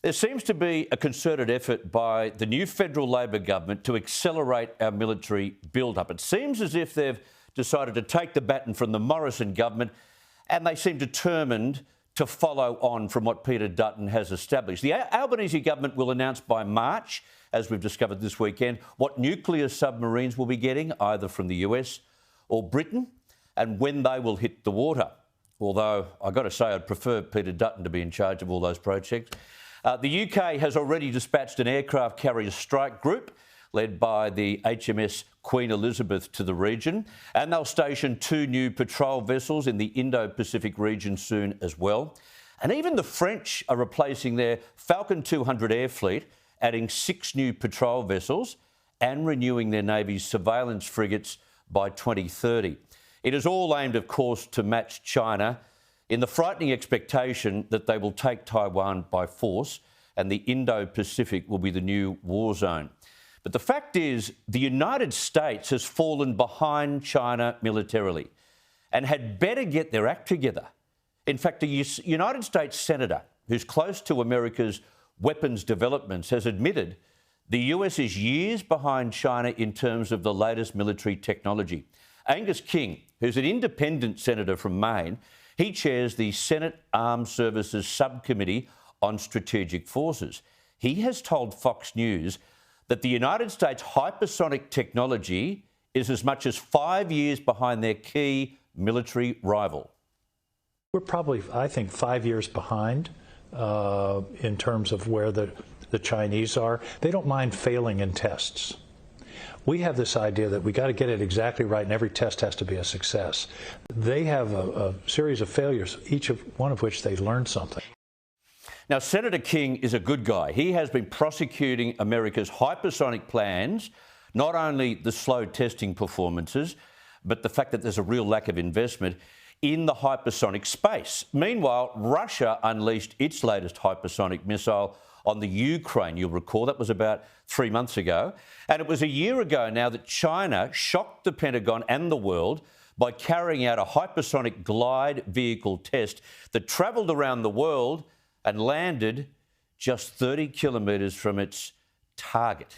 There seems to be a concerted effort by the new federal Labor government to accelerate our military build-up. It seems as if they've decided to take the baton from the Morrison government, and they seem determined to follow on from what Peter Dutton has established. The Albanese government will announce by March, as we've discovered this weekend, what nuclear submarines will be getting, either from the US or Britain, and when they will hit the water. Although, I've got to say, I'd prefer Peter Dutton to be in charge of all those projects. The UK has already dispatched an aircraft carrier strike group led by the HMS Queen Elizabeth to the region, and they'll station 2 new patrol vessels in the Indo-Pacific region soon as well. And even the French are replacing their Falcon 200 air fleet, adding 6 new patrol vessels and renewing their Navy's surveillance frigates by 2030. It is all aimed, of course, to match China in the frightening expectation that they will take Taiwan by force and the Indo-Pacific will be the new war zone. But the fact is, the United States has fallen behind China militarily and had better get their act together. In fact, a United States senator who's close to America's weapons developments has admitted the US is years behind China in terms of the latest military technology. Angus King, who's an independent senator from Maine, he chairs the Senate Armed Services Subcommittee on Strategic Forces. He has told Fox News that the United States hypersonic technology is as much as 5 years behind their key military rival. We're probably, I think, 5 years behind in terms of where the Chinese are. They don't mind failing in tests. We have this idea that we got to get it exactly right and every test has to be a success. They have a series of failures, one of which they learned something. Now, Senator King is a good guy. He has been prosecuting America's hypersonic plans, not only the slow testing performances, but the fact that there's a real lack of investment in the hypersonic space. Meanwhile, Russia unleashed its latest hypersonic missile on the Ukraine. You'll recall that was about 3 months ago. And it was a year ago now that China shocked the Pentagon and the world by carrying out a hypersonic glide vehicle test that travelled around the world and landed just 30 kilometres from its target.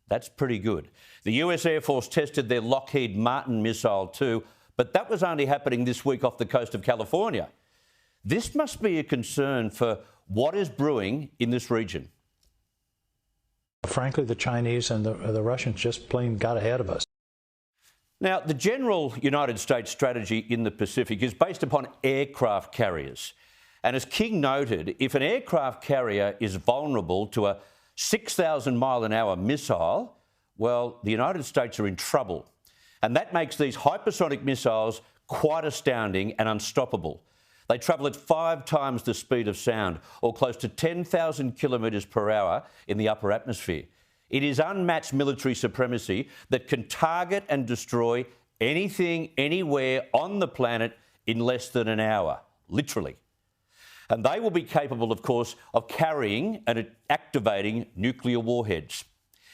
That's pretty good. The US Air Force tested their Lockheed Martin missile too, but that was only happening this week off the coast of California. This must be a concern for what is brewing in this region. Frankly, the Chinese and the Russians just plain got ahead of us. Now, the general United States strategy in the Pacific is based upon aircraft carriers. And as King noted, if an aircraft carrier is vulnerable to a 6,000-mile-an-hour missile, well, the United States are in trouble. And that makes these hypersonic missiles quite astounding and unstoppable. They travel at 5 times the speed of sound, or close to 10,000 kilometres per hour in the upper atmosphere. It is unmatched military supremacy that can target and destroy anything, anywhere on the planet in less than an hour, literally. And they will be capable, of course, of carrying and activating nuclear warheads.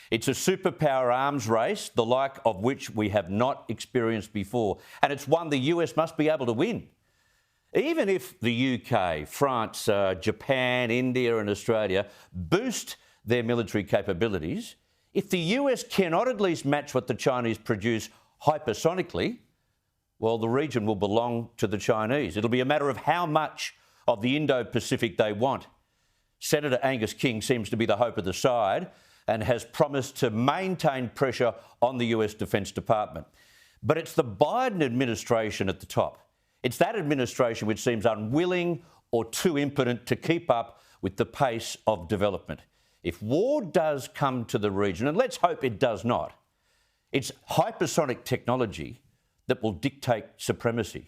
It's a superpower arms race, the like of which we have not experienced before, and it's one the US must be able to win. Even if the UK, France, Japan, India and Australia boost their military capabilities, if the US cannot at least match what the Chinese produce hypersonically, well, the region will belong to the Chinese. It'll be a matter of how much of the Indo-Pacific they want. Senator Angus King seems to be the hope of the side and has promised to maintain pressure on the US Defence Department. But it's the Biden administration at the top. It's that administration which seems unwilling or too impotent to keep up with the pace of development. If war does come to the region, and let's hope it does not, it's hypersonic technology that will dictate supremacy.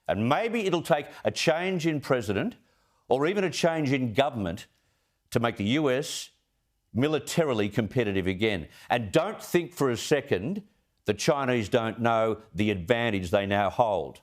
And maybe it'll take a change in president or even a change in government to make the US militarily competitive again. And don't think for a second the Chinese don't know the advantage they now hold.